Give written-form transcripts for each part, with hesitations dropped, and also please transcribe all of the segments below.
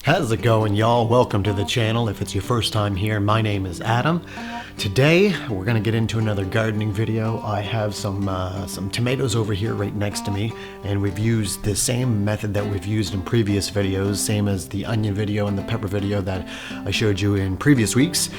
How's it going, y'all? Welcome to the channel. If it's your first time here, my name is Adam. Today we're gonna get into another gardening video. I have some tomatoes over here right next to me, and we've used the same method that we've used in previous videos, same as the onion video and the pepper video that I showed you in previous weeks.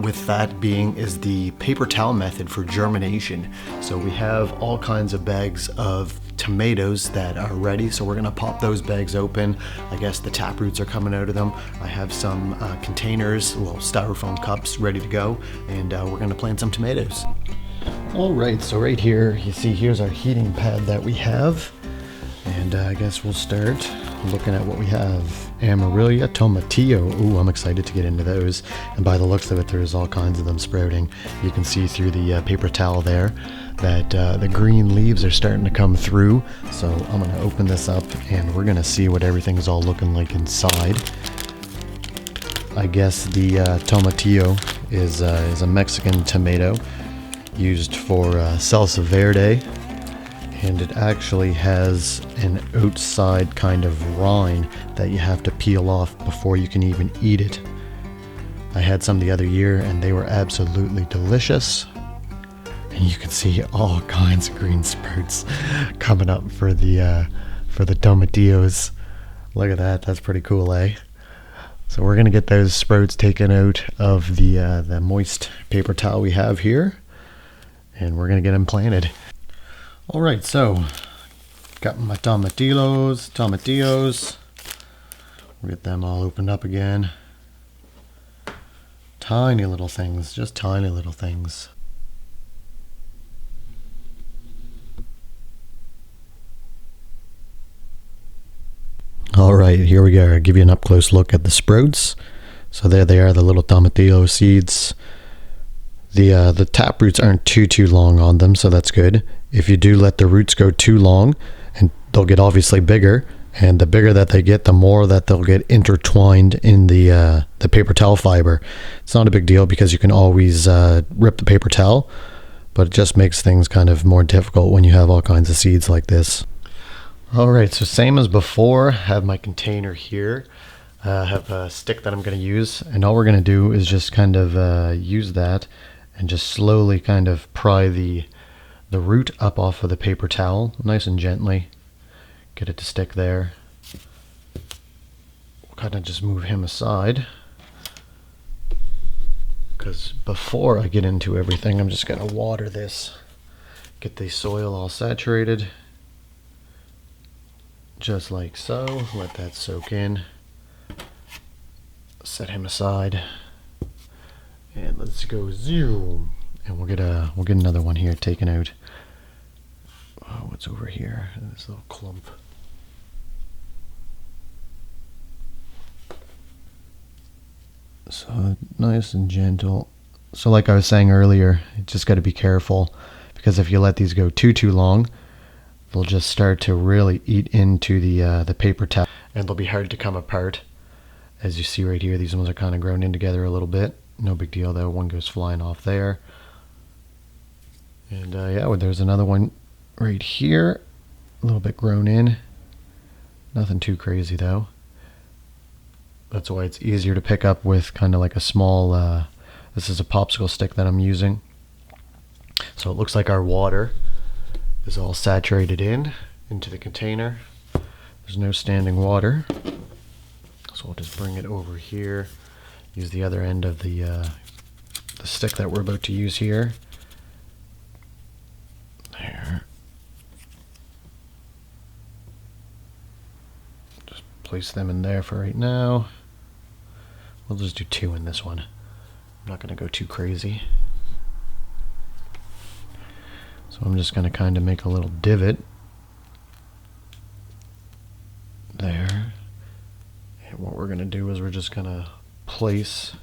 With that being is the paper towel method for germination. So we have all kinds of bags of tomatoes that are ready, so we're gonna pop those bags open. I guess the tap roots are coming out of them. I have some containers, well, styrofoam cups ready to go, and we're gonna plant some tomatoes. All right, so right here you see here's our heating pad that we have, and I guess we'll start looking at what we have. Amarilla, tomatillo. Ooh, I'm excited to get into those. And by the looks of it, there's all kinds of them sprouting. You can see through the paper towel there that the green leaves are starting to come through. So I'm gonna open this up and we're gonna see what everything's all looking like inside. I guess the tomatillo is a Mexican tomato used for salsa verde. And it actually has an outside kind of rind that you have to peel off before you can even eat it. I had some the other year and they were absolutely delicious. And you can see all kinds of green sprouts coming up for the tomatillos. Look at that, that's pretty cool, eh? So we're gonna get those sprouts taken out of the moist paper towel we have here, and we're gonna get them planted. All right, so got my tomatillos. We'll get them all opened up again. Tiny little things, just tiny little things. All right, here we go. I'll give you an up-close look at the sprouts. So there they are, the little tomatillo seeds. The tap roots aren't too long on them, so that's good. If you do let the roots go too long, and they'll get obviously bigger, and the bigger that they get, the more that they'll get intertwined in the paper towel fiber. It's not a big deal because you can always rip the paper towel, but it just makes things kind of more difficult when you have all kinds of seeds like this. All right, so same as before, have my container here. Have a stick that I'm going to use, and all we're going to do is just kind of use that and just slowly kind of pry the root up off of the paper towel, nice and gently. Get it to stick there. We'll kind of just move him aside, because before I get into everything, I'm just going to water this. Get the soil all saturated, just like so. Let that soak in. Set him aside. And let's go zoom, and we'll get another one here taken out. Oh, what's over here? This little clump. So nice and gentle. So like I was saying earlier, you just got to be careful, because if you let these go too long, they'll just start to really eat into the paper towel, and they'll be hard to come apart. As you see right here, these ones are kind of grown in together a little bit. No big deal though, one goes flying off there. And yeah, well, there's another one right here, a little bit grown in. Nothing too crazy though. That's why it's easier to pick up with kind of like a small, this is a popsicle stick that I'm using. So it looks like our water is all saturated into the container. There's no standing water. So we'll just bring it over here. Use the other end of the stick that we're about to use here. There. Just place them in there for right now. We'll just do 2 in this one. I'm not going to go too crazy. So I'm just going to kind of make a little divot there. And what we're going to do is we're just going to place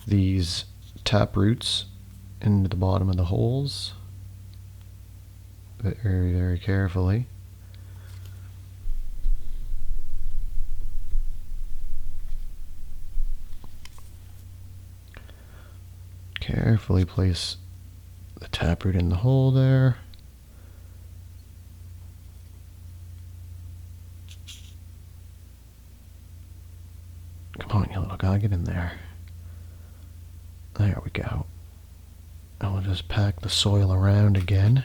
these tap roots into the bottom of the holes very carefully. Carefully place the taproot in the hole there. Come on, you little guy, get in there. There we go. And we'll just pack the soil around again.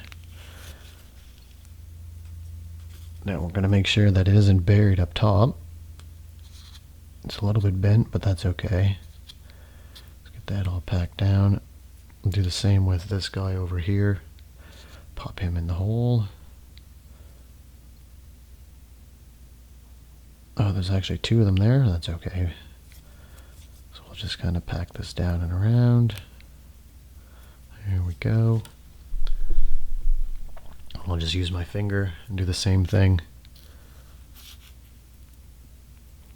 Now we're going to make sure that it isn't buried up top. It's a little bit bent, but that's okay. Let's get that all packed down. We'll do the same with this guy over here. Pop him in the hole. Oh, there's actually two of them there. That's okay. So we'll just kind of pack this down and around. There we go. I'll just use my finger and do the same thing.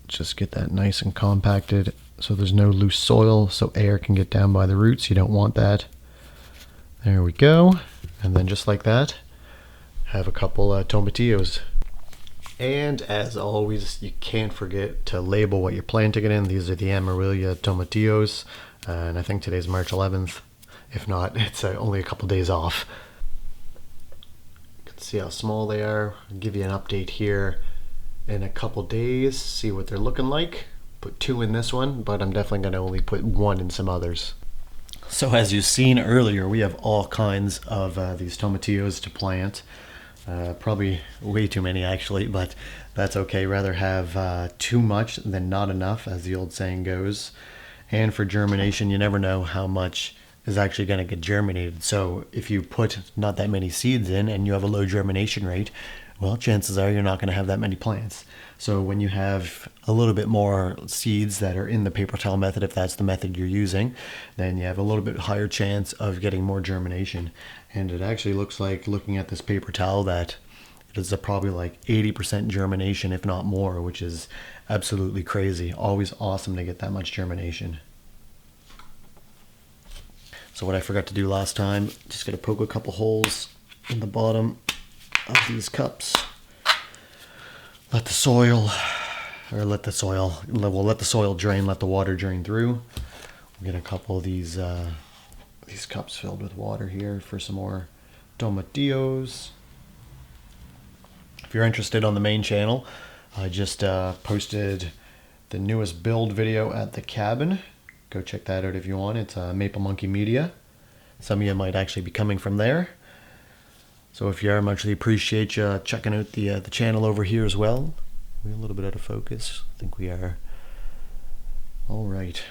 Just get that nice and compacted so there's no loose soil, so air can get down by the roots. You don't want that. There we go. And then just like that, have a couple tomatillos. And as always, you can't forget to label what you're planting it in. These are the Amarilla tomatillos, and I think today's March 11th. If not, it's only a couple days off. You can see how small they are. I'll give you an update here in a couple days, see what they're looking like. Put 2 in this one, but I'm definitely going to only put 1 in some others. So as you've seen earlier, we have all kinds of these tomatillos to plant. Probably way too many actually, but that's okay. Rather have too much than not enough, as the old saying goes. And for germination, you never know how much is actually going to get germinated. So if you put not that many seeds in and you have a low germination rate, well, chances are you're not going to have that many plants. So when you have a little bit more seeds that are in the paper towel method, if that's the method you're using, then you have a little bit higher chance of getting more germination. And it actually looks like, looking at this paper towel, that it is probably like 80% germination, if not more, which is absolutely crazy. Always awesome to get that much germination. So what I forgot to do last time, just gonna poke a couple holes in the bottom of these cups. Let the soil drain, let the water drain through. We'll get a couple of these cups filled with water here for some more tomatillos. If you're interested, on the main channel, I just posted the newest build video at the cabin. Go check that out if you want. It's Maple Monkey Media. Some of you might actually be coming from there. So if you are, I much appreciate you checking out the channel over here as well. We're a little bit out of focus. I think we are. All right.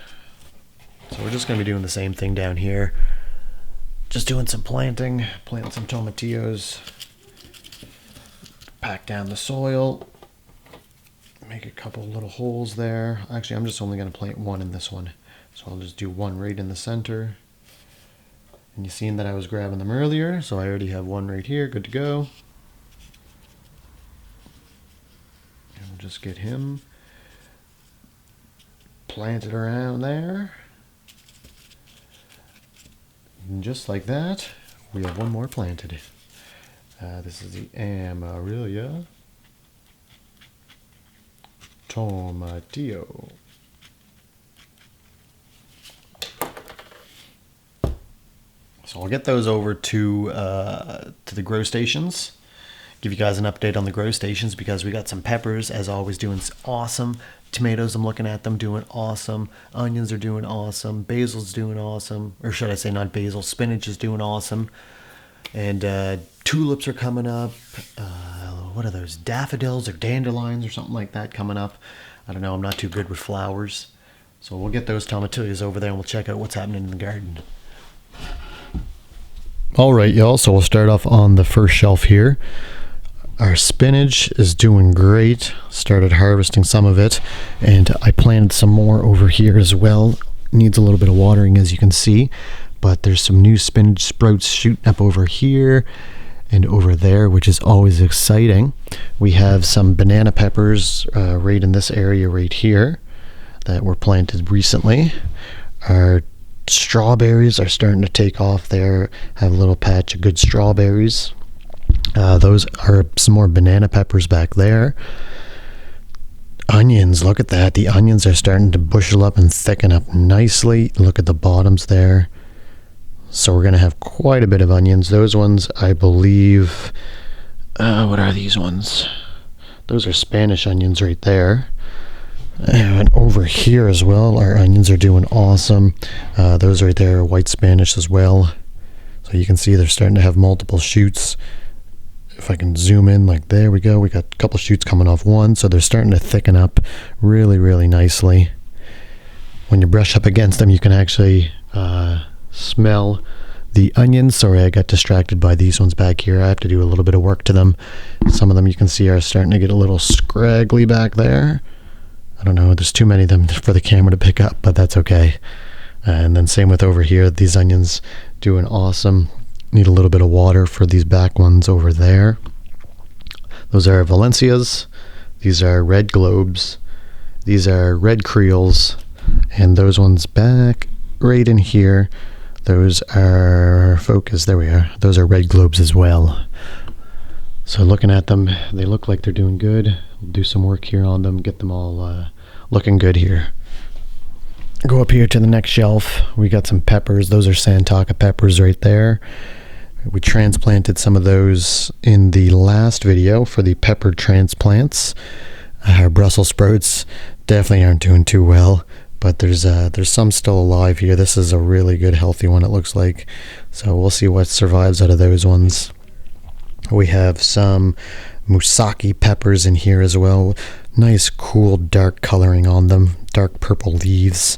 So we're just going to be doing the same thing down here. Just doing some planting some tomatillos. Pack down the soil. Make a couple little holes there. Actually, I'm just only going to plant 1 in this one. So I'll just do 1 right in the center. And you've seen that I was grabbing them earlier, so I already have 1 right here, good to go. And we'll just get him planted around there. And just like that, we have 1 more planted. This is the Amarilla Tomatillo. So I'll get those over to the grow stations. Give you guys an update on the grow stations, because we got some peppers, as always, doing awesome. Tomatoes, I'm looking at them, doing awesome. Onions are doing awesome. Basil's doing awesome. Or should I say not basil, spinach is doing awesome. And tulips are coming up. What are those? Daffodils or dandelions or something like that coming up. I don't know, I'm not too good with flowers. So we'll get those tomatillos over there and we'll check out what's happening in the garden. Alright y'all, so we'll start off on the first shelf here. Our spinach is doing great. Started harvesting some of it, and I planted some more over here as well. Needs a little bit of watering, as you can see, but there's some new spinach sprouts shooting up over here and over there, which is always exciting. We have some banana peppers right in this area right here that were planted recently. Our strawberries are starting to take off there. Have a little patch of good strawberries. Those are some more banana peppers back there. Onions, look at that. The onions are starting to bushel up and thicken up nicely. Look at the bottoms there. So we're going to have quite a bit of onions. Those ones, I believe, what are these ones? Those are Spanish onions right there. And over here as well, our onions are doing awesome. Those right there are white Spanish as well. So you can see they're starting to have multiple shoots. If I can zoom in, like there we go. We got a couple shoots coming off one, so they're starting to thicken up really, really nicely. When you brush up against them, you can actually smell the onions. Sorry, I got distracted by these ones back here. I have to do a little bit of work to them. Some of them you can see are starting to get a little scraggly back there. I don't know, there's too many of them for the camera to pick up, but that's okay. And then same with over here. These onions doing awesome. Need a little bit of water for these back ones over there. Those are Valencias. These are red globes. These are red creoles. And those ones back right in here, those are focus. There we are. Those are red globes as well. So looking at them, they look like they're doing good. We'll do some work here on them, get them all looking good here. Go up here to the next shelf. We got some peppers. Those are Santoka peppers right there. We transplanted some of those in the last video for the pepper transplants. Our Brussels sprouts definitely aren't doing too well, but there's some still alive here. This is a really good healthy one, it looks like. So we'll see what survives out of those ones. We have some Musaki peppers in here as well. Nice cool dark coloring on them, dark purple leaves.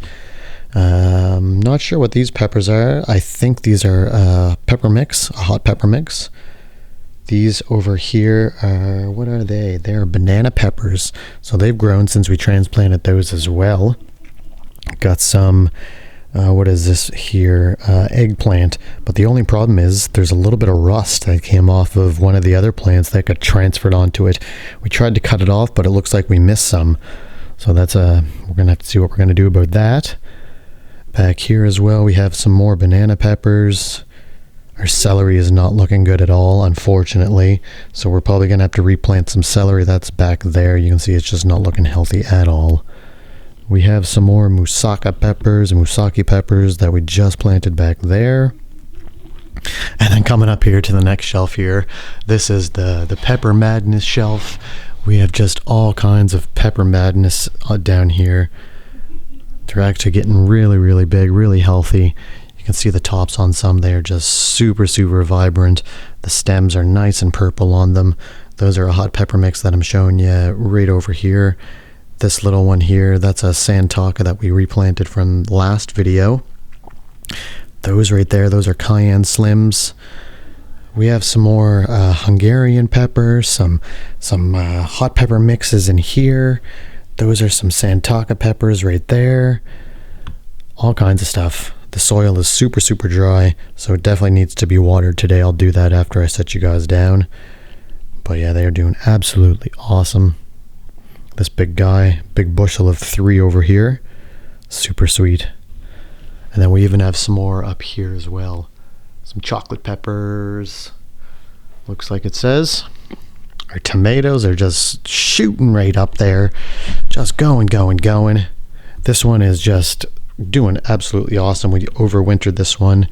Not sure what these peppers are. I think these are pepper mix, a hot pepper mix. These over here are, what are they? They're banana peppers. So they've grown since we transplanted those as well. Got some, what is this here? Eggplant. But the only problem is there's a little bit of rust that came off of one of the other plants that got transferred onto it. We tried to cut it off, but it looks like we missed some. So that's we're going to have to see what we're going to do about that. Back here as well, we have some more banana peppers. Our celery is not looking good at all, unfortunately. So we're probably going to have to replant some celery. That's back there. You can see it's just not looking healthy at all. We have some more Musaki peppers that we just planted back there. And then coming up here to the next shelf here, this is the Pepper Madness shelf. We have just all kinds of Pepper Madness down here. They're actually getting really, really big, really healthy. You can see the tops on some. They are just super, super vibrant. The stems are nice and purple on them. Those are a hot pepper mix that I'm showing you right over here. This little one here, that's a Santoka that we replanted from last video. Those right there, those are cayenne slims. We have some more Hungarian peppers, some hot pepper mixes in here. Those are some Santoka peppers right there. All kinds of stuff. The soil is super, super dry, so it definitely needs to be watered today. I'll do that after I set you guys down. But yeah, they are doing absolutely awesome. This big guy, big bushel of 3 over here. Super sweet. And then we even have some more up here as well. Some chocolate peppers. Looks like it says. Our tomatoes are just shooting right up there. Just going. This one is just doing absolutely awesome. We overwintered this one,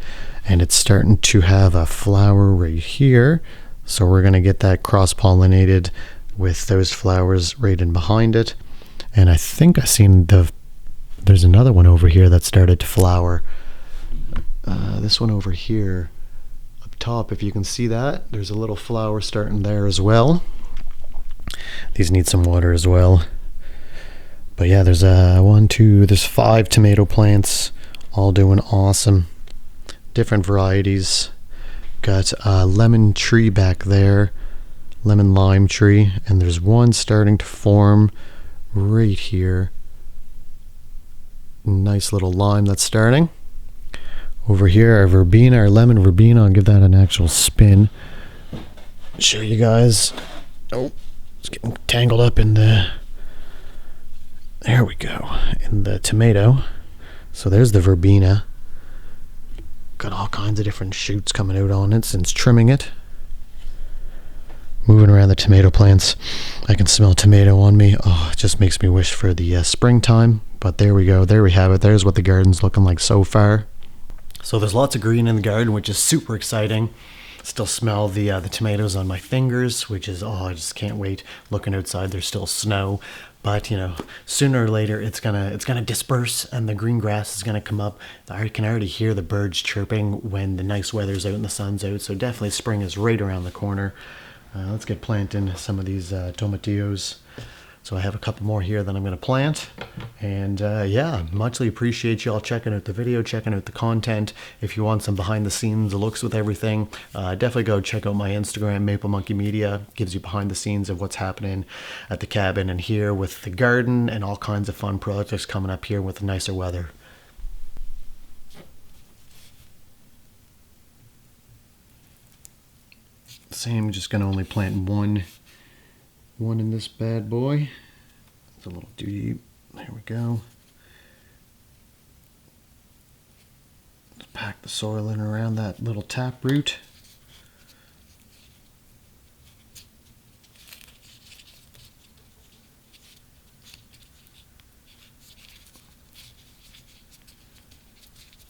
and it's starting to have a flower right here. So we're going to get that cross-pollinated with those flowers right in behind it. And I think I seen there's another one over here that started to flower. This one over here up top, if you can see that, there's a little flower starting there as well. These need some water as well. But yeah, there's there's 5 tomato plants, all doing awesome. Different varieties. Got a lemon tree back there, lemon lime tree, and there's one starting to form right here. Nice little lime that's starting. Over here, our verbena, our lemon verbena, I'll give that an actual spin. Show you guys. Oh, it's getting tangled up in the, there we go, in the tomato. So there's the verbena. Got all kinds of different shoots coming out on it since trimming it. Moving around the tomato plants, I can smell tomato on me. Oh, it just makes me wish for the springtime. But there we go, there we have it. There's what the garden's looking like so far. So there's lots of green in the garden, which is super exciting. Still smell the tomatoes on my fingers, which is, oh, I just can't wait. Looking outside, there's still snow. But you know, sooner or later it's gonna disperse and the green grass is gonna come up. I can already hear the birds chirping when the nice weather's out and the sun's out. So definitely spring is right around the corner. Let's get planting some of these tomatillos. So I have a couple more here that I'm going to plant. And yeah, muchly appreciate you all checking out the video, checking out the content. If you want some behind the scenes looks with everything, definitely go check out my Instagram, Maple Monkey Media. Gives you behind the scenes of what's happening at the cabin and here with the garden and all kinds of fun projects coming up here with nicer weather. Same, just going to only plant one in this bad boy. It's a little deep. There we go. Just pack the soil in around that little tap root.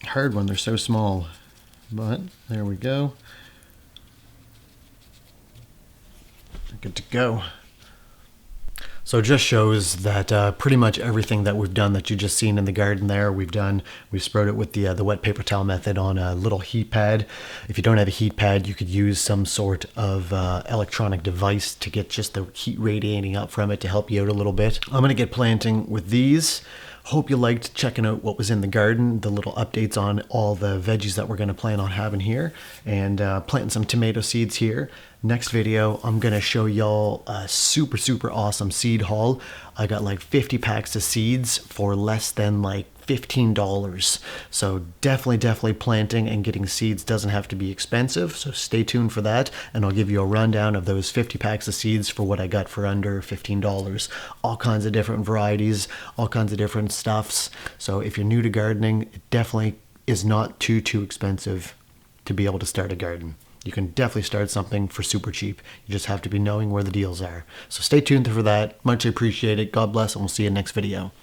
Hard when they're so small, but there we go. Good to go. So it just shows that pretty much everything that we've done that you just seen in the garden there, we've sprayed it with the wet paper towel method on a little heat pad. If you don't have a heat pad, you could use some sort of electronic device to get just the heat radiating up from it to help you out a little bit. I'm gonna get planting with these. Hope you liked checking out what was in the garden, the little updates on all the veggies that we're going to plan on having here, and planting some tomato seeds here. Next video, I'm going to show y'all a super awesome seed haul. I got like 50 packs of seeds for less than like $15. So definitely planting and getting seeds doesn't have to be expensive. So stay tuned for that. And I'll give you a rundown of those 50 packs of seeds for what I got for under $15. All kinds of different varieties, all kinds of different stuffs. So if you're new to gardening, it definitely is not too expensive to be able to start a garden. You can definitely start something for super cheap. You just have to be knowing where the deals are. So stay tuned for that. Much appreciated. God bless, and we'll see you in the next video.